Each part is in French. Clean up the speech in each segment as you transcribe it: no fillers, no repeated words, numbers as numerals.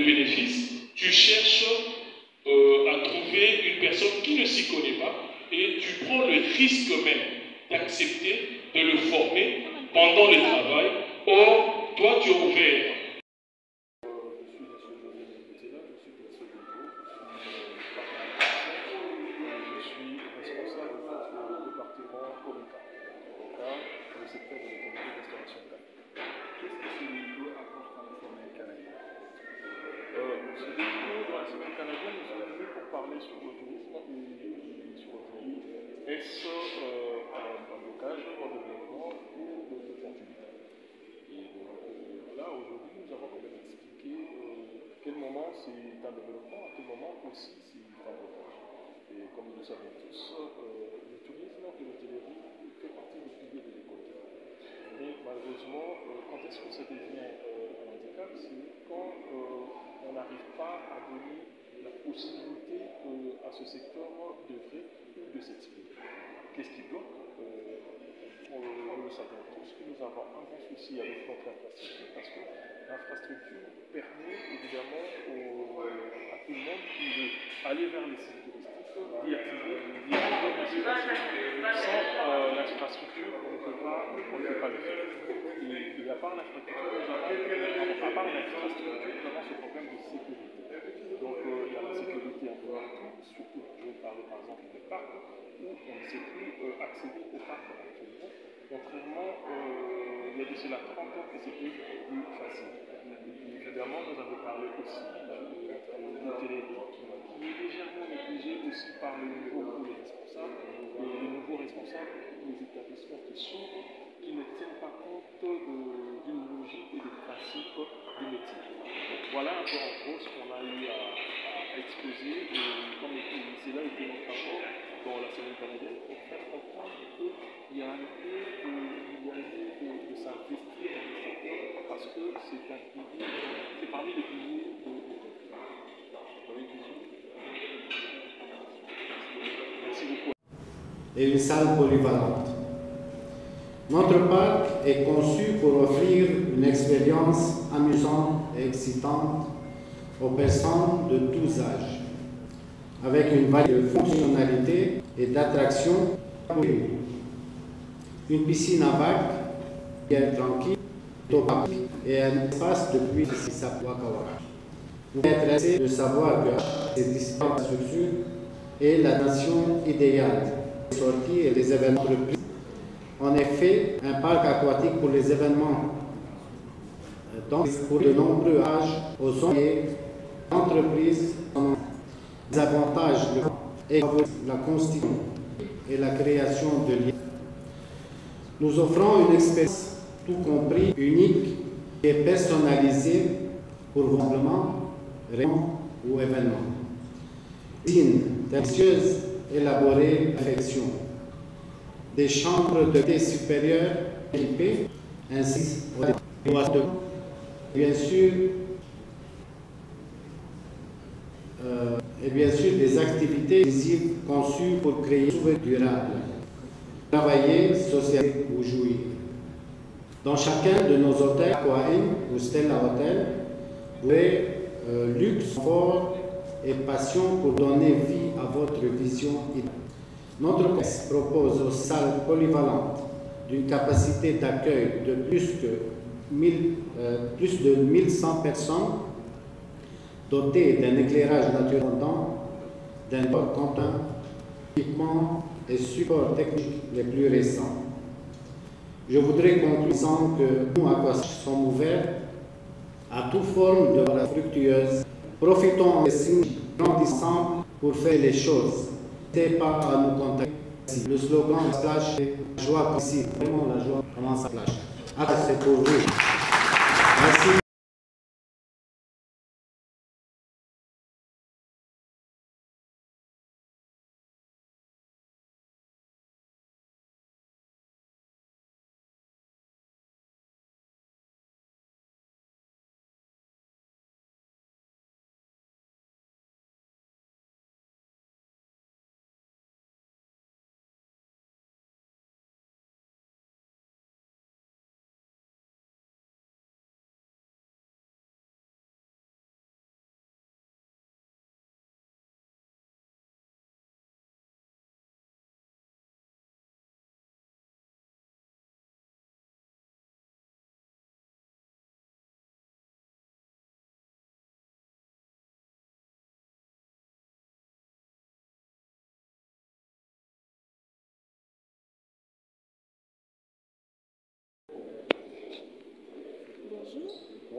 bénéfice, tu cherches à trouver une personne qui ne s'y connaît pas et tu prends le risque même d'accepter de le former pendant le travail. Or, toi, tu es ouvert. Sur le tourisme et sur le tourisme. Est-ce un blocage au développement ou l'opportunité? Et là, aujourd'hui, nous avons quand même expliqué quel moment c'est un développement, à quel moment aussi c'est un blocage. Et comme nous le savons tous, le tourisme et l'hôtellerie fait partie des piliers de l'économie. Mais malheureusement, quand est-ce que ça devient un handicap? C'est quand on n'arrive pas à donner la possibilité à ce secteur d'œuvrer ou de s'exprimer. Qu'est-ce qui bloque? Nous le savons tous que nous avons un grand souci avec notre infrastructure parce que l'infrastructure permet évidemment à tout le monde qui veut aller vers les sites touristiques d'y accéder aussi facilement. Sans l'infrastructure, on ne peut pas le faire. Et à part l'infrastructure, nous avons ce problème de sécurité. Donc il y a la sécurité un peu partout, surtout je vais parler par exemple des parcs où on ne sait plus accéder aux parcs actuellement. Contrairement, il y a de cela 30 ans que c'était plus facile. Évidemment, vous avez parlé aussi de l'hôtellerie qui est légèrement négligée aussi par les nouveaux responsables. Et les nouveaux responsables, les établissements qui s'ouvrent, qui ne tiennent pas compte d'une logique et des principes du métier. Donc voilà un peu en gros ce qu'on a eu à exposer, et comme c'est là était notre rapport dans la semaine canadienne, pour faire comprendre qu'il y a un lieu de s'investir dans le secteur parce que c'est un pilier, c'est parmi les piliers de l'économie. Vous avez une question? Merci beaucoup. Et une salle polyvalente. Notre parc est conçu pour offrir une expérience amusante et excitante aux personnes de tous âges, avec une variété de fonctionnalités et d'attractions. Une piscine à vagues, bien tranquille, et un espace de pluie de Sisapouakawa. Vous êtes intéressé de savoir que ces différentes structures est la nation idéale des sorties et des événements de pluie. En effet, un parc aquatique pour les événements, donc pour de nombreux âges, aux zones et entreprises, des avantages et la constitution et la création de liens. Nous offrons une expérience tout compris unique et personnalisée pour vos réunions ou événements. Piscine délicieuse, élaborée, perfection. Des chambres de thé supérieures équipées, ainsi que bien sûr, et bien sûr des activités visibles conçues pour créer un souvenir durable, travailler, socialiser ou jouir. Dans chacun de nos hôtels, Aquaim ou Stella Hotel, vous avez luxe, confort et passion pour donner vie à votre vision idéale. Notre complexe propose aux salles polyvalentes d'une capacité d'accueil de plus de 1100 personnes, dotées d'un éclairage naturel, d'un port content, équipement et support technique les plus récents. Je voudrais conclure en disant que nous, Aquascape, sommes ouverts à toute forme de valeur fructueuse. Profitons des signes grandissants pour faire les choses. N'hésitez pas à nous contacter. Le slogan Splash, la joie possible. Vraiment, la joie commence à Splash. C'est pour vous. Merci.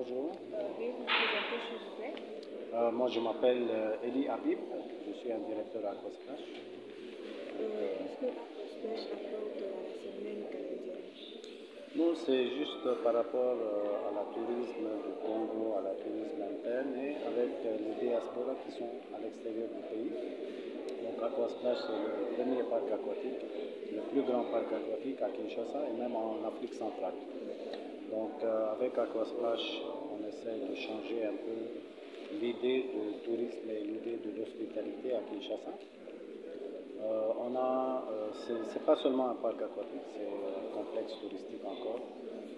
Bonjour. Veuillez vous présenter, s'il vous plaît. Moi, je m'appelle Eli Habib. Je suis un directeur à Aquasplash. Qu'est-ce que Aquasplash apporte à la semaine canadienne? Non, c'est juste par rapport à la tourisme du Congo, à la tourisme interne et avec les diasporas qui sont à l'extérieur du pays. Donc Aquasplash, c'est le premier parc aquatique, le plus grand parc aquatique à Kinshasa et même en Afrique centrale. Donc avec Aquasplash, on essaie de changer un peu l'idée du tourisme et l'idée de l'hospitalité à Kinshasa. C'est pas seulement un parc aquatique, c'est un complexe touristique encore.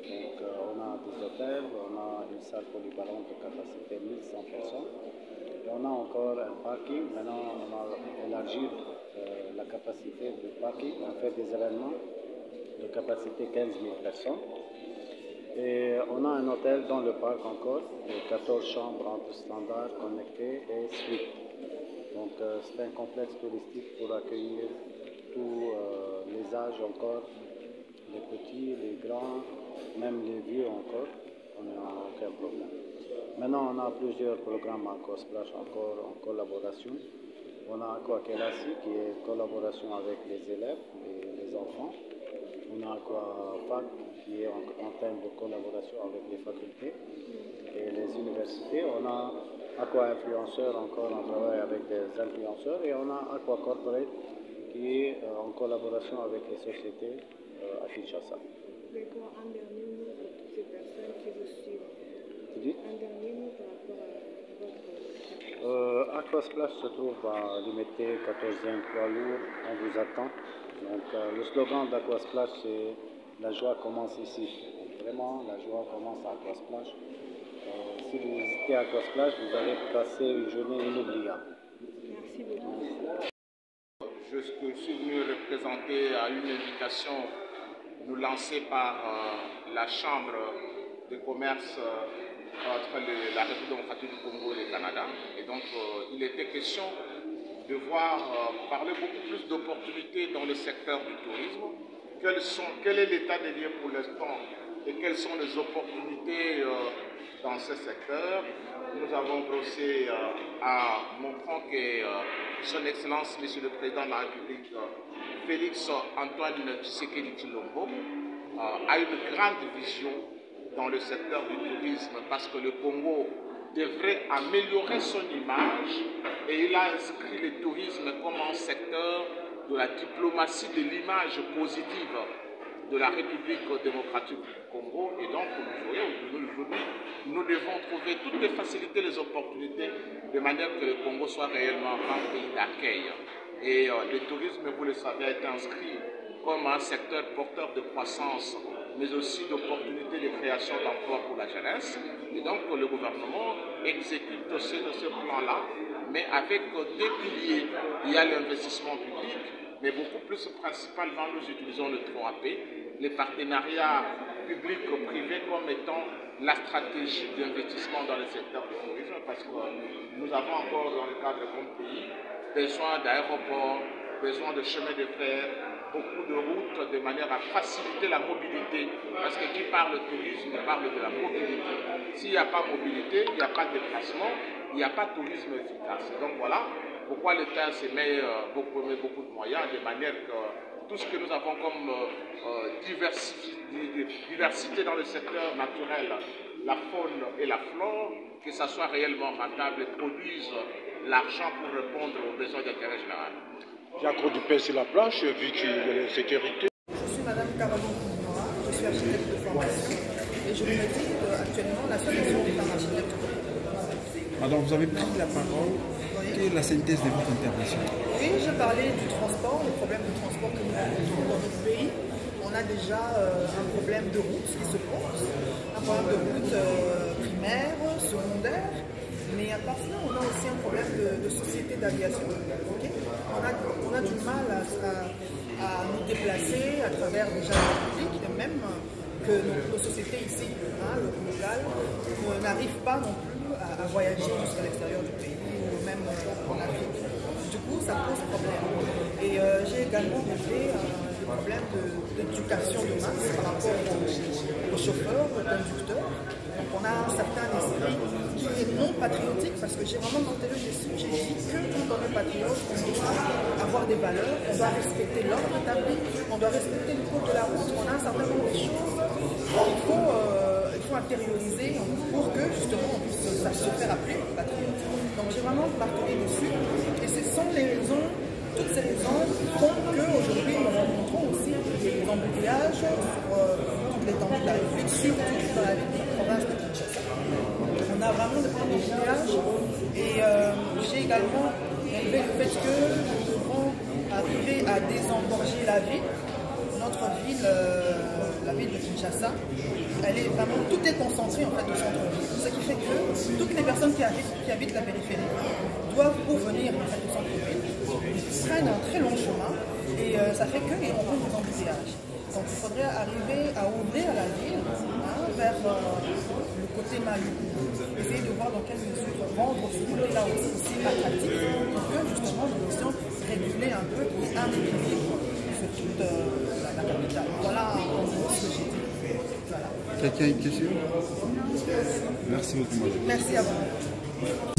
Donc on a des hôtels, on a une salle polyvalente de capacité 1100 personnes. Et on a encore un parking. Maintenant on a élargi la capacité du parking. On fait des événements de capacité 15 000 personnes. Et on a un hôtel dans le parc encore, de 14 chambres entre standard, connectés et suites. Donc c'est un complexe touristique pour accueillir tous les âges encore, les petits, les grands, même les vieux encore. On n'a aucun problème. Maintenant on a plusieurs programmes à Aquasplash encore en collaboration. On a Aquakelasi qui est en collaboration avec les élèves et les enfants. On a Aquafac qui est en termes de collaboration avec les facultés et les universités. On a Aqua-influenceurs encore, on travaille avec des influenceurs. Et on a Aqua Corporate qui est en collaboration avec les sociétés à Kinshasa. D'accord, un dernier mot pour toutes ces personnes qui vous suivent. Tu dis? Un dernier mot par rapport à votre... Aquasplash se trouve à l'Imité 14e poids lourd, on vous attend. Donc le slogan d'Aquasplash c'est la joie commence ici. Donc, vraiment la joie commence à Aquasplash. Si vous visitez Aquasplash, vous allez passer une journée inoubliable. Merci beaucoup. Je suis venu représenter à une invitation nous lancée par la Chambre de commerce entre la République démocratique du Congo et le Canada. Et donc il était question de voir parler beaucoup plus d'opportunités dans le secteur du tourisme. Quel est l'état des lieux pour l'instant et quelles sont les opportunités dans ce secteur. Nous avons brossé en montrant que Son Excellence, Monsieur le Président de la République, Félix Antoine Tshisekedi Tshilombo, a une grande vision dans le secteur du tourisme parce que le Congo devrait améliorer son image et il a inscrit le tourisme comme un secteur de la diplomatie de l'image positive de la République démocratique du Congo. Et donc, vous voyez, aujourd'hui, nous devons trouver toutes les facilités, les opportunités, de manière que le Congo soit réellement un pays d'accueil. Et le tourisme, vous le savez, a été inscrit comme un secteur porteur de croissance, mais aussi d'opportunités de création d'emplois pour la jeunesse. Et donc, le gouvernement exécute ce plan-là, mais avec deux piliers. Il y a l'investissement public, mais beaucoup plus principalement, nous utilisons le 3P, les partenariats publics-privés comme étant la stratégie d'investissement dans le secteur du tourisme, parce que nous avons encore dans le cadre de mon pays besoin d'aéroports, besoin de chemins de fer, beaucoup de routes de manière à faciliter la mobilité, parce que qui parle de tourisme parle de la mobilité. S'il n'y a pas mobilité, il n'y a pas de déplacement, il n'y a pas de tourisme efficace. Donc voilà pourquoi l'État se met beaucoup de moyens, de manière que tout ce que nous avons comme diversité dans le secteur naturel, la faune et la flore, que ça soit réellement rentable et produise l'argent pour répondre aux besoins d'intérêt général. Jacques Dupin sur la planche, vu qu'il y a l'insécurité. Je suis Madame Carabon Koumora, je suis architecte de formation et je me dis actuellement l'association des femmes architectes. Madame, vous avez pris la parole. Quelle est la synthèse de votre intervention? Oui, je parlais du transport, le problème du transport que nous rencontrons dans notre pays. On a déjà un problème de route qui se pose, un problème de route primaire, secondaire, mais à part cela, on a aussi un problème de société d'aviation. Okay, on a du mal à nous déplacer à travers déjà la République, et même que nos sociétés ici, le local, n'arrivent pas non plus à voyager jusqu'à l'extérieur du pays ou même en Afrique. Du coup, ça pose problème. Et j'ai également relevé le problème d'éducation de masse par rapport aux chauffeurs, aux conducteurs. Donc on a un certain esprit qui est non patriotique, parce que j'ai vraiment noté le j'ai dit que quand on est patriote, on doit avoir des valeurs, on doit respecter l'ordre établi, on doit respecter le code de la route, on a un certain nombre de choses qu'il faut intérioriser pour que justement on puisse se faire appeler patriote. Donc j'ai vraiment martelé dessus, et ce sont les raisons, toutes ces raisons font qu'aujourd'hui nous rencontrons aussi des embouteillages sur toute l'étendue de la République, surtout dans la province de Kinshasa. On a vraiment des embouteillages, et j'ai également élevé le fait que nous devrons arriver à désengorger la ville. Notre ville, la ville de Kinshasa, elle est vraiment, tout est concentré en fait au centre-ville. Ce qui fait que toutes les personnes qui habitent la périphérie doivent pour venir en fait, au centre-ville, prennent un très long chemin, et ça fait qu'ils rencontrent des embouteillages. Donc il faudrait arriver à ouvrir la ville vers le côté Malou, essayer de voir dans quelle mesure rendre ce côté-là aussi attractif pour que justement nous puissions réguler un peu et un équilibre sur toute la capitale. Voilà en gros ce que j'ai dit. Voilà. Quelqu'un a une question? Merci beaucoup, madame. Merci à vous.